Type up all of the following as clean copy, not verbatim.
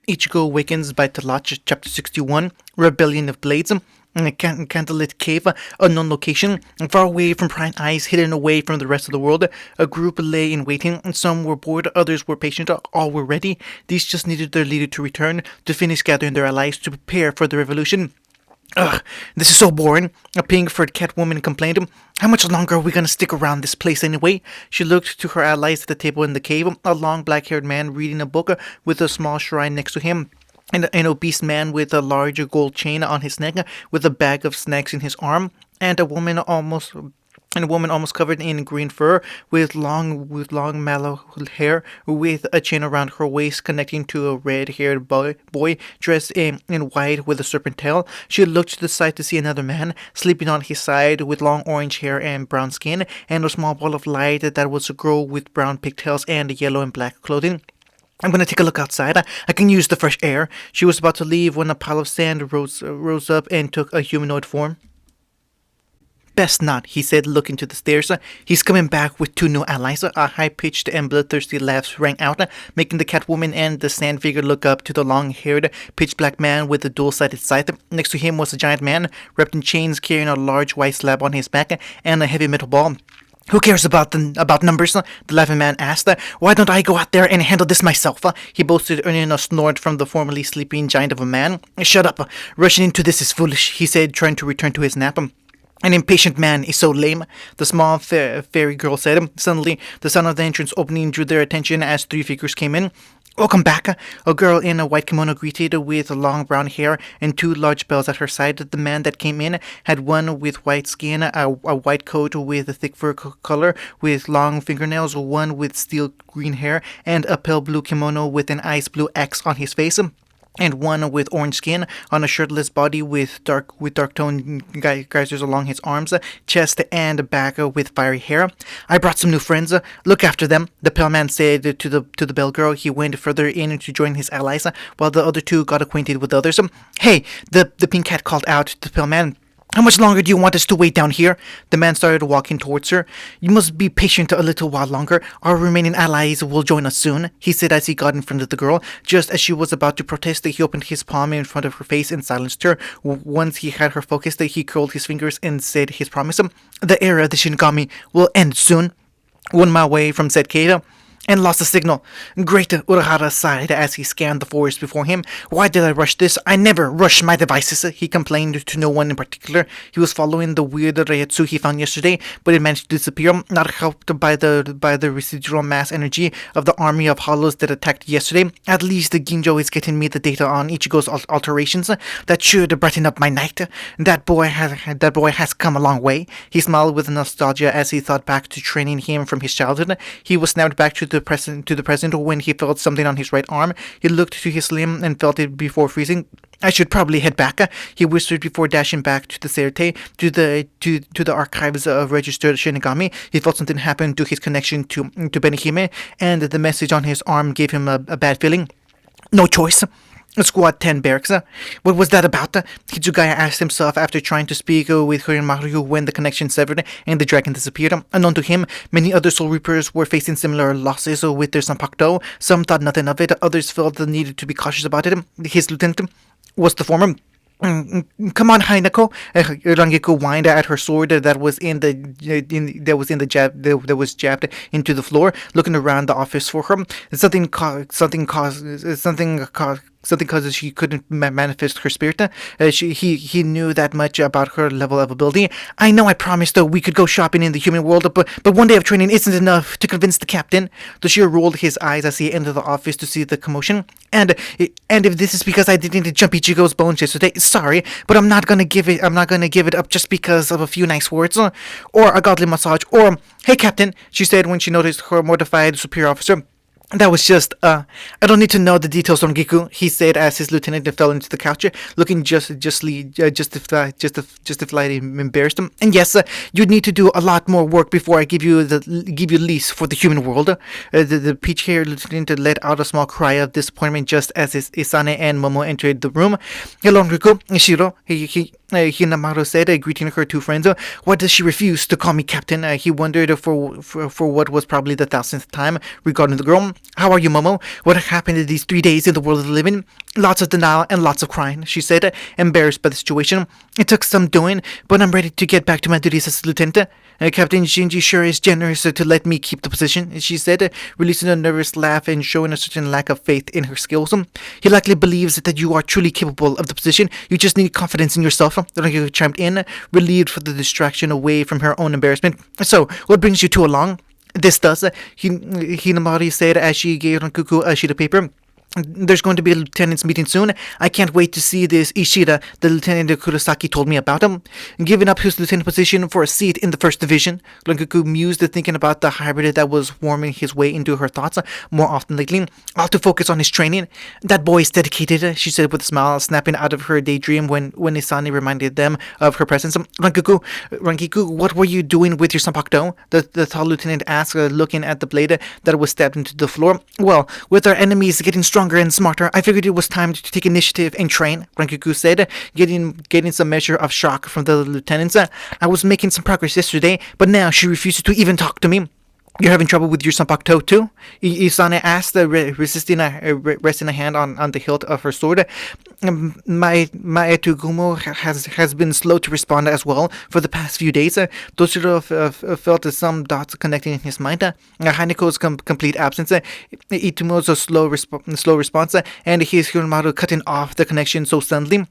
Ichigo awakens by Talach, Chapter 61, Rebellion of Blades. In a candlelit cave, unknown location, far away from prying eyes, hidden away from the rest of the world. A group lay in waiting. Some were bored, others were patient, all were ready. These just needed their leader to return, to finish gathering their allies, to prepare for the revolution. Ugh, this is so boring, a pink-furred Catwoman complained. How much longer are we gonna stick around this place anyway? She looked to her allies at the table in the cave, a long black-haired man reading a book with a small shrine next to him. An obese man with a large gold chain on his neck, with a bag of snacks in his arm, and a woman almost covered in green fur, with long mellow hair, with a chain around her waist connecting to a red-haired boy dressed in white with a serpent tail. She looked to the side to see another man sleeping on his side, with long orange hair and brown skin, and a small ball of light that was a girl with brown pigtails and yellow and black clothing. I'm gonna take a look outside. I can use the fresh air. She was about to leave when a pile of sand rose up and took a humanoid form. Best not, he said, looking to the stairs. He's coming back with two new allies. A high-pitched and bloodthirsty laugh rang out, making the Catwoman and the sand figure look up to the long-haired, pitch-black man with a dual-sided scythe. Next to him was a giant man, wrapped in chains, carrying a large white slab on his back and a heavy metal ball. Who cares about numbers? The laughing man asked. Why don't I go out there and handle this myself? He boasted, earning a snort from the formerly sleeping giant of a man. Shut up. Rushing into this is foolish, he said, trying to return to his nap. An impatient man is so lame, the small fairy girl said. Suddenly, the sound of the entrance opening drew their attention as three figures came in. Welcome back. A girl in a white kimono greeted with long brown hair and two large bells at her side. The man that came in had one with white skin, a white coat with a thick fur color with long fingernails, one with steel green hair, and a pale blue kimono with an ice blue X on his face, and one with orange skin on a shirtless body with dark tone geysers along his arms, chest, and back with fiery hair. I brought some new friends. Look after them, the pale man said to the bell girl. He went further in to join his allies, while the other two got acquainted with others. Hey, the pink cat called out to the pale man. How much longer do you want us to wait down here? The man started walking towards her. You must be patient a little while longer. Our remaining allies will join us soon, he said as he got in front of the girl. Just as she was about to protest, he opened his palm in front of her face and silenced her. Once he had her focused, he curled his fingers and said his promise. The era of the Shinigami will end soon. 1 mile away from said cave, and lost the signal. Great, Urahara sighed as he scanned the forest before him. Why did I rush this? I never rush my devices, he complained to no one in particular. He was following the weird Reiatsu he found yesterday, but it managed to disappear, not helped by the residual mass energy of the army of hollows that attacked yesterday. At least Ginjo is getting me the data on Ichigo's alterations. That should brighten up my night. That boy has come a long way. He smiled with nostalgia as he thought back to training him from his childhood. He was snapped back to the present when he felt something on his right arm. He looked to his limb and felt it before freezing. I should probably head back, he whispered before dashing back to the Seirte, to the archives of registered Shinigami. He felt something happen to his connection to Benihime, and the message on his arm gave him a bad feeling. No choice. Squad 10 barracks. What was that about? Hitsugaya asked himself after trying to speak with Horimaru when the connection severed and the dragon disappeared. Unknown to him, many other Soul Reapers were facing similar losses with their Sanpakuto. Some thought nothing of it, others felt the need to be cautious about it. His lieutenant was the former. Come on, Hainako. Rangiku whined at her sword that was jabbed into the floor, looking around the office for her. Something causes she couldn't manifest her spirit. He knew that much about her level of ability. I know I promised we could go shopping in the human world, but 1 day of training isn't enough to convince the captain. Toshiro rolled his eyes as he entered the office to see the commotion. And if this is because I didn't jump Ichigo's bones yesterday, sorry, but I'm not gonna give it up just because of a few nice words, or a godly massage, or hey, Captain, she said when she noticed her mortified superior officer. That was just, I don't need to know the details from Giku, he said as his lieutenant fell into the couch, looking justifiably embarrassed. And yes, you'd need to do a lot more work before I give you lease for the human world. The peach-haired lieutenant let out a small cry of disappointment just as Isane and Momo entered the room. Hello, Riku. Shiro. Hinamaru said, greeting her two friends. Why does she refuse to call me captain? He wondered for what was probably the thousandth time regarding the girl. How are you, Momo? What happened in these 3 days in the world of the living? Lots of denial and lots of crying, she said, embarrassed by the situation. It took some doing, but I'm ready to get back to my duties as lieutenant. Captain Shinji sure is generous to let me keep the position, she said, releasing a nervous laugh and showing a certain lack of faith in her skills. He likely believes that you are truly capable of the position. You just need confidence in yourself. Rangiku chimed in, relieved for the distraction away from her own embarrassment. So, what brings you two along? This does, Hinamari said as she gave Rangiku a sheet of paper. There's going to be a lieutenant's meeting soon. I can't wait to see this Ishida, the lieutenant Kurosaki told me about him. Giving up his lieutenant position for a seat in the first division. Rangiku mused, thinking about the hybrid that was warming his way into her thoughts more often lately. I'll have to focus on his training. That boy is dedicated, she said with a smile, snapping out of her daydream when Isani reminded them of her presence. Rangiku, what were you doing with your sanpakuto? The tall lieutenant asked, looking at the blade that was stabbed into the floor. Well, with our enemies getting stronger and smarter, I figured it was time to take initiative and train, Rangiku said, getting some measure of shock from the lieutenants. I was making some progress yesterday, but now she refuses to even talk to me. You're having trouble with your sanpakuto too? Isane asked, resting resting a hand on the hilt of her sword. My Etugumo has been slow to respond as well for the past few days. Toshiro felt some dots connecting in his mind. Haneko's complete absence, Itumo's slow response, and his Hiromaru cutting off the connection so suddenly.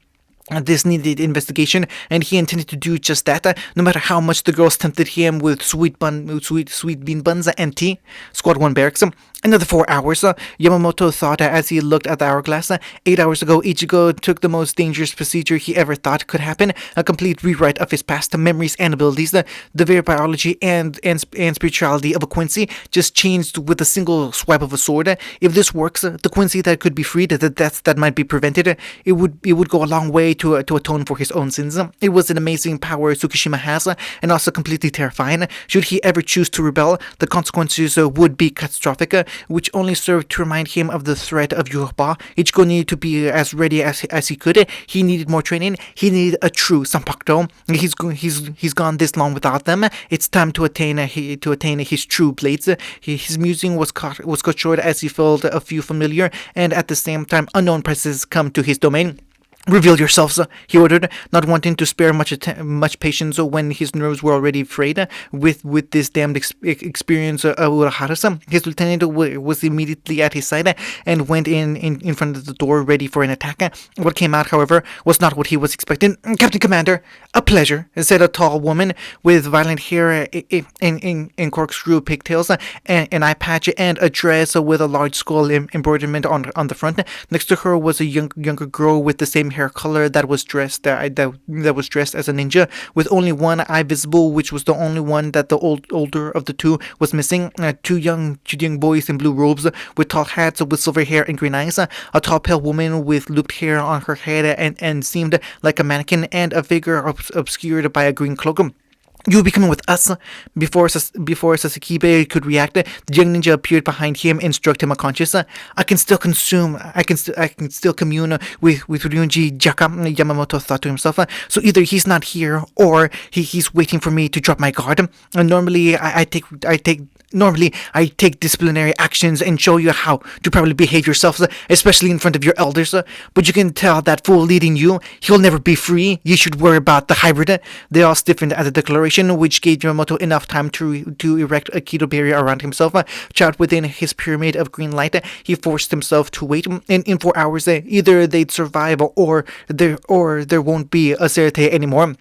This needed investigation, and he intended to do just that, no matter how much the girls tempted him with sweet bean buns and tea. Squad 1 barracks. Another 4 hours, Yamamoto thought as he looked at the hourglass. 8 hours ago, Ichigo took the most dangerous procedure he ever thought could happen, a complete rewrite of his past memories and abilities. The very biology and spirituality of a Quincy just changed with a single swipe of a sword. If this works, the Quincy that could be freed, the deaths that might be prevented, it would go a long way to atone for his own sins. It was an amazing power Tsukishima has, and also completely terrifying. Should he ever choose to rebel, the consequences would be catastrophic, which only served to remind him of the threat of Yoruba. Ichigo needed to be as ready as he could. He needed more training. He needed a true sanpakuto. He's gone this long without them. It's time to attain his true blades. His musing was cut short as he felt a few familiar and at the same time unknown presses come to his domain. Reveal yourselves, he ordered, not wanting to spare much patience when his nerves were already frayed with this damned experience of Urahara. His lieutenant was immediately at his side and went in front of the door ready for an attack. What came out, however, was not what he was expecting. Captain Commander, a pleasure, said a tall woman with violent hair in corkscrew pigtails, an eye patch, and a dress with a large skull embroiderment on the front. Next to her was a younger girl with the same hair color that was dressed as a ninja, with only one eye visible, which was the only one that the older of the two was missing. Two young boys in blue robes with tall hats with silver hair and green eyes. A tall pale woman with looped hair on her head and seemed like a mannequin, and a figure obscured by a green cloak. You'll be coming with us. Before Sasakibe could react, the young ninja appeared behind him and struck him unconscious. I can still commune with Ryunji Jaka, Yamamoto thought to himself. So either he's not here or he's waiting for me to drop my guard. Normally I take disciplinary actions and show you how to properly behave yourselves, especially in front of your elders. But you can tell that fool leading you, he'll never be free. You should worry about the hybrid. They all stiffened at the declaration, which gave Yamamoto enough time to erect a keto barrier around himself. Trapped within his pyramid of green light, he forced himself to wait. In 4 hours, either they'd survive or there won't be a Serete anymore.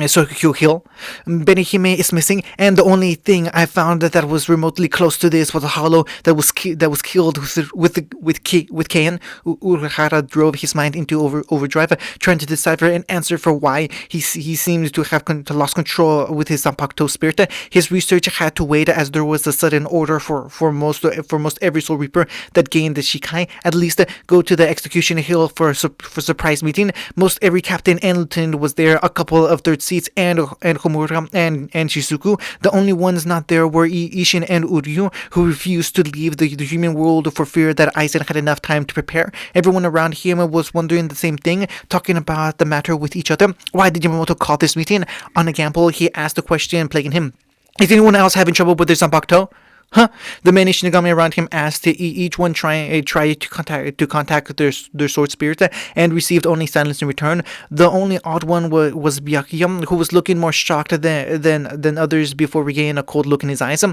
So Hill. Benihime is missing, and the only thing I found that was remotely close to this was a hollow that was killed with Kain. Urahara drove his mind into overdrive, trying to decipher an answer for why he seems to have lost control with his sanpakuto spirit. His research had to wait, as there was a sudden order for most every Soul Reaper that gained the Shikai at least go to the execution hill for surprise meeting. Most every captain and lieutenant was there. A couple of third reserved seats, and Homura and Shizuku. The only ones not there were Ishin and Uryu, who refused to leave the human world for fear that Aizen had enough time to prepare. Everyone around him was wondering the same thing, talking about the matter with each other. Why did Yamamoto call this meeting? On a gamble, he asked the question plaguing him. Is anyone else having trouble with their Zanpakuto? Huh? The many Shinigami around him asked, each one try to contact their sword spirit, and received only silence in return. The only odd one was Byakuya, who was looking more shocked than others before regaining a cold look in his eyes.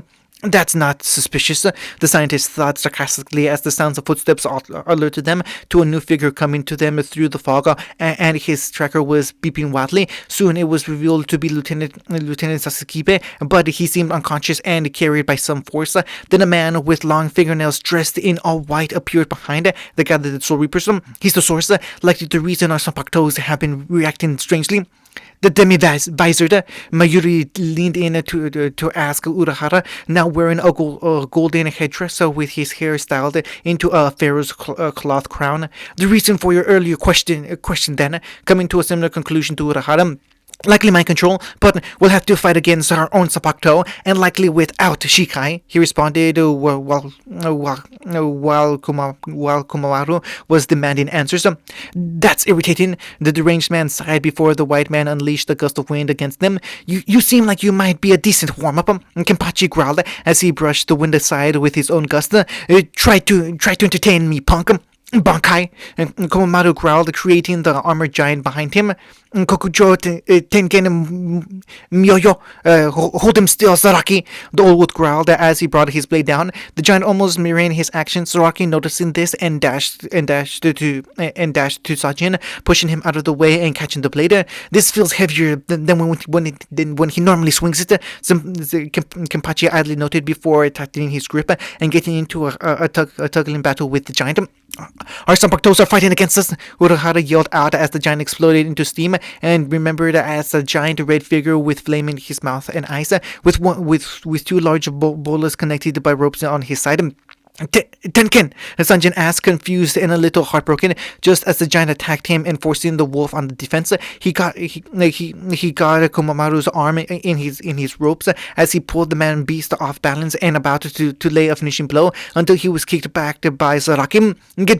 That's not suspicious, the scientist thought sarcastically as the sounds of footsteps alerted them to a new figure coming to them through the fog, and his tracker was beeping wildly. Soon it was revealed to be Lieutenant Sasuke, but he seemed unconscious and carried by some force. Then a man with long fingernails dressed in all white appeared behind the gathered Soul Reapers. He's the source, likely the reason our Zanpakutos have been reacting strangely. The demi-visored Mayuri leaned in to ask Urahara, now wearing a golden headdress with his hair styled into a pharaoh's cloth crown. The reason for your earlier question then, coming to a similar conclusion to Urahara. Likely mind control, but we'll have to fight against our own Zanpakuto, and likely without Shikai, he responded while Kumawaru was demanding answers. That's irritating. The deranged man sighed before the white man unleashed a gust of wind against them. You seem like you might be a decent warm-up, Kenpachi growled as he brushed the wind aside with his own gust. Try to entertain me, punk. Bankai, Komaru growled, creating the armored giant behind him. Kokujo Tengen Myoyo, hold him still, Saraki, the old wood growled as he brought his blade down. The giant almost mirroring his actions. Saraki noticing this and dashed to Sajin, pushing him out of the way and catching the blade. This feels heavier than when he normally swings it. Kenpachi idly noted before tightening his grip and getting into a tugging battle with the giant. Our Zanpakutos are fighting against us, Urahara yelled out as the giant exploded into steam, and remembered as a giant red figure with flame in his mouth and eyes, with two large bolas connected by ropes on his side. Tenken, Sanjin asked, confused and a little heartbroken. Just as the giant attacked him and forcing the wolf on the defense, he got Komamaru's arm in his ropes as he pulled the man beast off balance and about to lay a finishing blow until he was kicked back by Zarakim. Get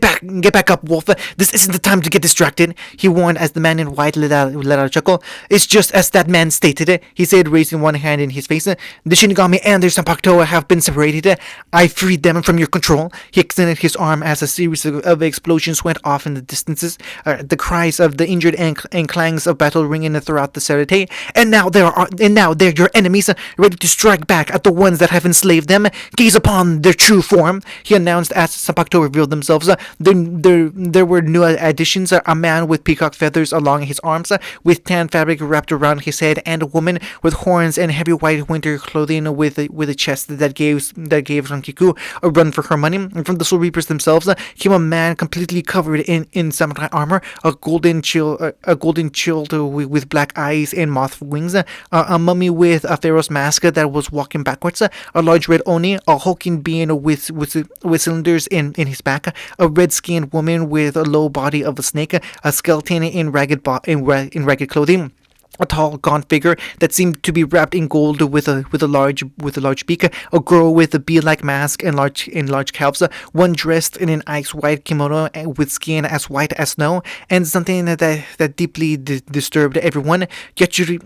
back up, wolf! This isn't the time to get distracted, he warned as the man in white let out a chuckle. It's just as that man stated, he said, raising one hand in his face. The Shinigami and their Zanpakuto have been separated. I freed them from your control. He extended his arm as a series of explosions went off in the distances, the cries of the injured and clangs of battle ringing throughout the Serite. And now they're your enemies, ready to strike back at the ones that have enslaved them. Gaze upon their true form, he announced as Zanpakuto revealed themselves. There were new additions, a man with peacock feathers along his arms, with tan fabric wrapped around his head, and a woman with horns and heavy white winter clothing with a chest that gave Rankiku a run for her money. And from the Soul Reapers themselves came a man completely covered in samurai armor, a golden shield with black eyes and moth wings, a mummy with a pharaoh's mask that was walking backwards, a large red oni, a hulking being with cylinders in his back, a red-skinned woman with a low body of a snake, a skeleton in ragged clothing, a tall, gaunt figure that seemed to be wrapped in gold with a large beak, a girl with a bee-like mask and large calves, one dressed in an ice-white kimono with skin as white as snow, and something that deeply disturbed everyone. Yachiri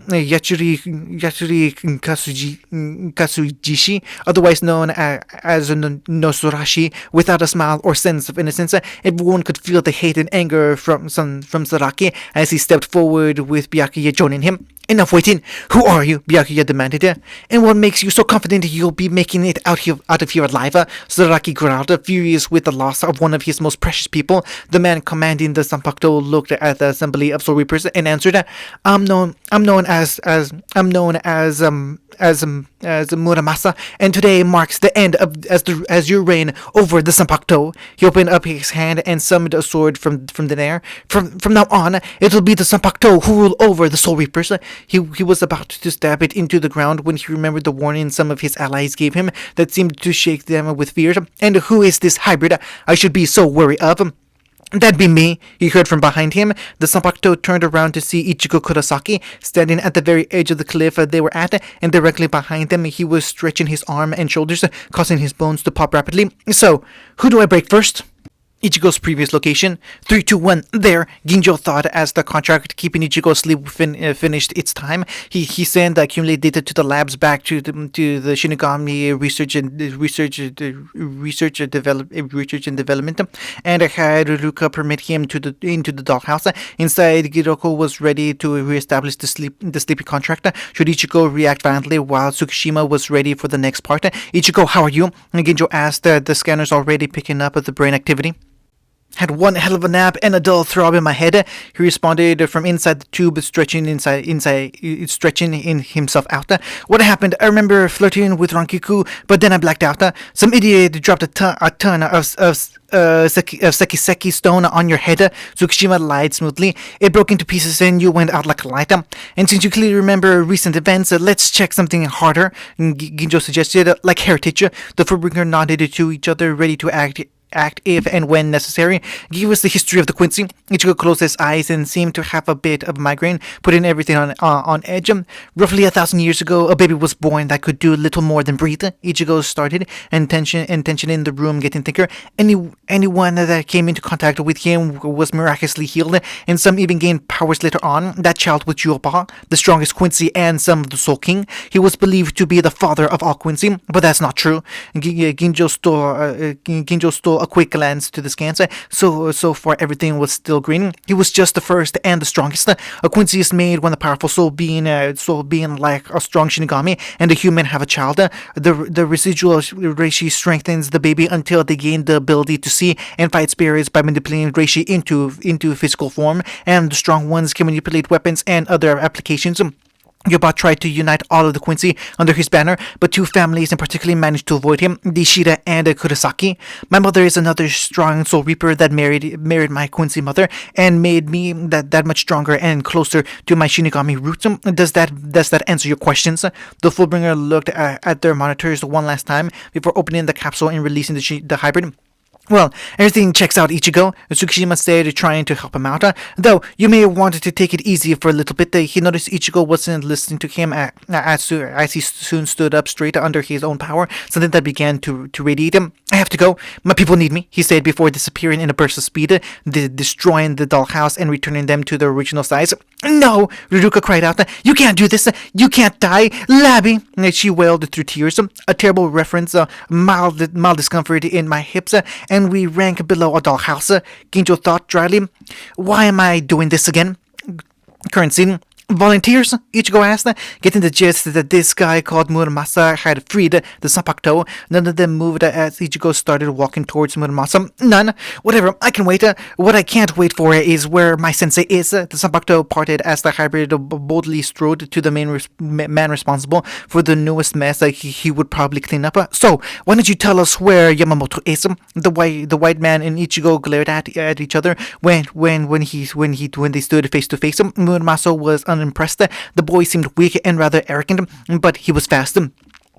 Kasujishi, otherwise known as Nosurashi, without a smile or sense of innocence. Everyone could feel the hate and anger from Saraki as he stepped forward with Byakuya joining him. Enough waiting. Who are you? Byakuya demanded. And what makes you so confident you'll be making it out of here alive? Saraki growled, furious with the loss of one of his most precious people. The man commanding the Zanpakuto looked at the assembly of Soul Reapers and answered, I'm known as Muramasa, and today marks the end of as your reign over the Zanpakuto. He opened up his hand and summoned a sword from the air. From now on, it'll be the Zanpakuto who rule over the Soul Reapers. He was about to stab it into the ground when he remembered the warning some of his allies gave him that seemed to shake them with fear. And who is this hybrid I should be so wary of? "That'd be me," he heard from behind him. The Sanpakuto turned around to see Ichigo Kurosaki standing at the very edge of the cliff they were at, and directly behind them he was stretching his arm and shoulders, causing his bones to pop rapidly. "So, who do I break first?" Ichigo's previous location. 3, 2, 1, there, Ginjo thought as the contract keeping Ichigo asleep finished its time. He sent the accumulated data to the labs back to the Shinigami research and development, and had Ruka permit him into the dollhouse. Inside, Giroko was ready to reestablish the sleepy contract should Ichigo react violently, while Tsukishima was ready for the next part. "Ichigo, how are you?" Ginjo asked, the scanners already picking up the brain activity. "Had one hell of a nap and a dull throb in my head," he responded from inside the tube, stretching in himself out. "What happened? I remember flirting with Rankiku, but then I blacked out. Some idiot dropped a ton of Sekiseki stone on your head." Tsukishima lied smoothly. "It broke into pieces and you went out like a light. And since you clearly remember recent events, let's check something harder," Ginjo suggested, "like heritage." The Fullbringer nodded to each other, ready to act if and when necessary. "Give us the history of the Quincy." Ichigo closed his eyes and seemed to have a bit of migraine, putting everything on edge. "Roughly 1,000 years ago, a baby was born that could do little more than breathe," Ichigo started, and tension in the room getting thicker. Anyone that came into contact with him was miraculously healed, and some even gained powers later on. That child was Juoba, the strongest Quincy and son of the Soul King. He was believed to be the father of all Quincy, but that's not true. Ginjo stole a quick glance to the scans. So far everything was still green. He was just the first and the strongest. A Quincy is made when the powerful soul being like a strong Shinigami and a human have a child. The residual Reishi strengthens the baby until they gain the ability to see and fight spirits by manipulating Reishi into physical form, and the strong ones can manipulate weapons and other applications. Yoba tried to unite all of the Quincy under his banner, but 2 families in particular managed to avoid him, the Ishida and Kurosaki. My mother is another strong soul reaper that married my Quincy mother and made me that much stronger and closer to my Shinigami roots. Does that answer your questions?" The Fullbringer looked at their monitors one last time before opening the capsule and releasing the hybrid. "Well, everything checks out, Ichigo," Tsukishima said, trying to help him out. "Though, you may want to take it easy for a little bit." He noticed Ichigo wasn't listening to him as he soon stood up straight under his own power, something that began to radiate him. "I have to go. My people need me," he said before disappearing in a burst of speed, destroying the dollhouse and returning them to their original size. "No!" Ruruka cried out. "You can't do this! You can't die! Labby!" She wailed through tears. "A terrible reference, mild discomfort in my hips, and we rank below a dollhouse," Ginjo thought dryly. "Why am I doing this again?" Current scene. "Volunteers?" Ichigo asked, getting the gist that this guy called Muramasa had freed the Sanpakuto. None of them moved as Ichigo started walking towards Muramasa. "None? Whatever, I can wait. What I can't wait for is where my sensei is." The Sanpakuto parted as the hybrid boldly strode to the man responsible for the newest mess he would probably clean up. "So, why don't you tell us where Yamamoto is?" The white man and Ichigo glared at each other when they stood face to face. Muramasa was unimpressed. The boy seemed weak and rather arrogant, but he was fast.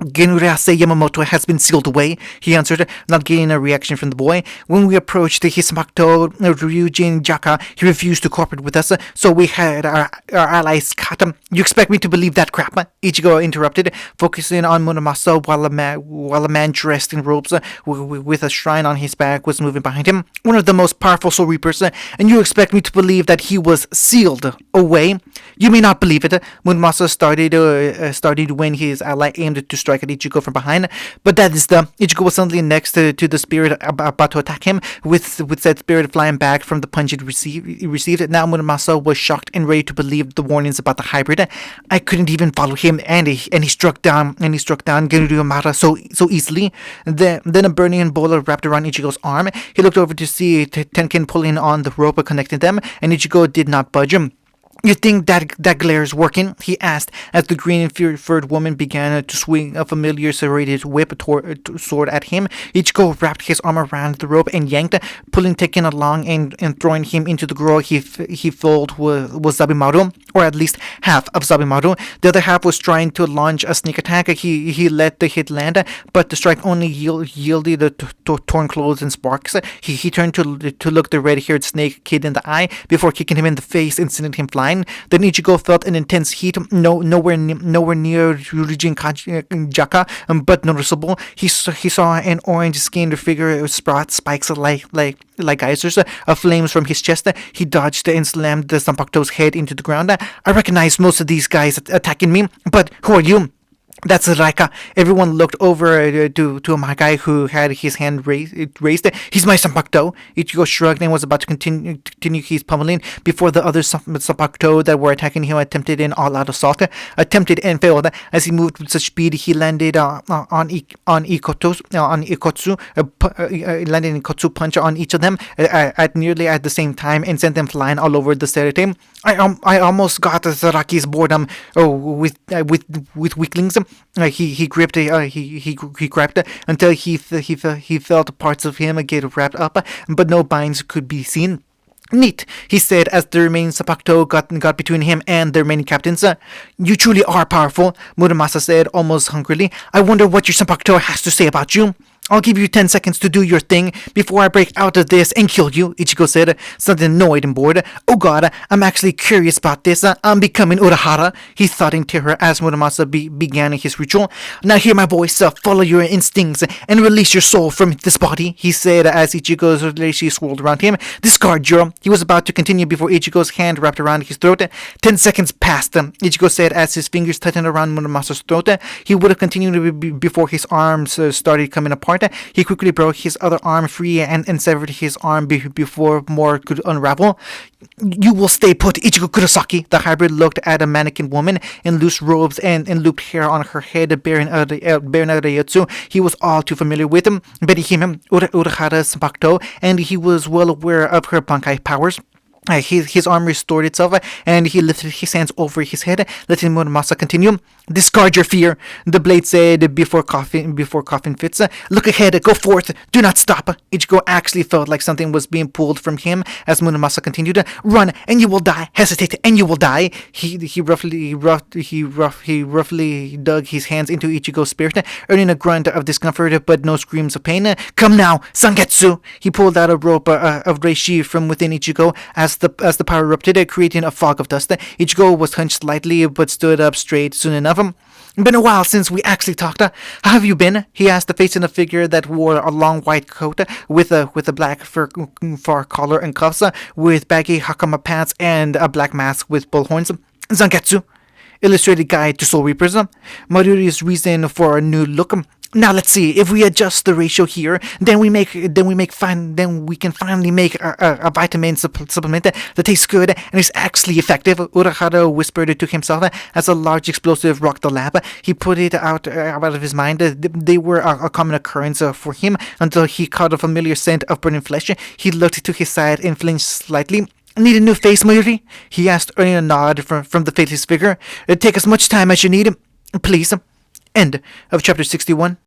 "Genurase Yamamoto has been sealed away," he answered, not getting a reaction from the boy. "When we approached his Makto Ryujin Jaka, he refused to cooperate with us, so we had our allies cut. You expect me to believe that crap?" Ichigo interrupted, focusing on Muramasa while a man dressed in robes with a shrine on his back was moving behind him. "One of the most powerful Soul Reapers, and you expect me to believe that he was sealed away? You may not believe it." Muramasa started when his ally aimed to strike at Ichigo from behind, but that is Ichigo was suddenly next to the spirit about to attack him, with said spirit flying back from the punch it received. Now Muramasa was shocked and ready to believe the warnings about the hybrid. "I couldn't even follow him, and he struck down Genryu Amara so easily." Then a burning bola wrapped around Ichigo's arm. He looked over to see Tenkin pulling on the rope connecting them, and Ichigo did not budge. You think that glare is working? He asked as the green and furred woman began to swing a familiar serrated sword at him. Ichigo wrapped his arm around the rope and yanked, pulling Tekken along and throwing him into the girl he felt was Zabimaru, or at least half of Zabimaru. The other half was trying to launch a sneak attack. He let the hit land, but the strike only yielded the torn clothes and sparks. He turned to look the red-haired snake kid in the eye before kicking him in the face and sending him flying. Then Ichigo felt an intense heat, nowhere near Ryujin Jaka, but noticeable. He saw an orange-skinned figure sprout spikes like geysers of flames from his chest. He dodged and slammed the Zanpakuto's head into the ground. I recognize most of these guys attacking me, but who are you? That's Raika. Everyone looked over to my guy who had his hand raised. He's my Zanpakuto. Ichigo shrugged and was about to continue his pummeling before the other Zanpakuto that were attacking him attempted an all-out assault. Attempted and failed. As he moved with such speed, he landed on Ikotsu, landed an Ikotsu punch on each of them at nearly at the same time and sent them flying all over the Serete. I almost got Zaraki's boredom with weaklings. He gripped he grabbed until he felt parts of him get wrapped up, but no binds could be seen. Neat, he said as the remaining Zanpakuto got between him and the remaining captains. You truly are powerful, Muramasa said almost hungrily. I wonder what your Zanpakuto has to say about you. I'll give you 10 seconds to do your thing before I break out of this and kill you, Ichigo said, something annoyed and bored. Oh god, I'm actually curious about this. I'm becoming Urahara, he thought in terror as Muramasa began his ritual. Now hear my voice, follow your instincts and release your soul from this body, he said as Ichigo's reishi swirled around him. Discard your... He was about to continue before Ichigo's hand wrapped around his throat. 10 seconds passed, Ichigo said as his fingers tightened around Muramasa's throat. He would have continued before his arms started coming apart. He quickly broke his other arm free and severed his arm before more could unravel. You will stay put, Ichigo Kurosaki. The hybrid looked at a mannequin woman in loose robes and looped hair on her head, bearing a Reiatsu he was all too familiar with. Betty him, Urahara's Zanpakuto, and he was well aware of her Bankai powers. His arm restored itself, and he lifted his hands over his head, letting Muramasa continue. Discard your fear, the blade said before coughing fits. Look ahead, go forth, do not stop. Ichigo actually felt like something was being pulled from him as Muramasa continued. Run, and you will die. Hesitate, and you will die. He roughly dug his hands into Ichigo's spirit, earning a grunt of discomfort but no screams of pain. Come now, Sangetsu! He pulled out a rope of reishi from within Ichigo as the power erupted, creating a fog of dust. Ichigo was hunched slightly but stood up straight soon enough. Been a while since we actually talked. How have you been? He asked, facing a figure that wore a long white coat with a black fur collar and cuffs, with baggy hakama pants and a black mask with bullhorns. Zangetsu, Illustrated Guide to Soul Reapers. Maruri's reason for a new look. Now let's see. If we adjust the ratio here, then we can finally make a vitamin supplement that tastes good and is actually effective. Urahara whispered to himself as a large explosive rocked the lab. He put it out of his mind. They were a common occurrence for him until he caught a familiar scent of burning flesh. He looked to his side and flinched slightly. Need a new face, Mayuri? He asked, earning a nod from the faceless figure. Take as much time as you need, please. End of chapter 61.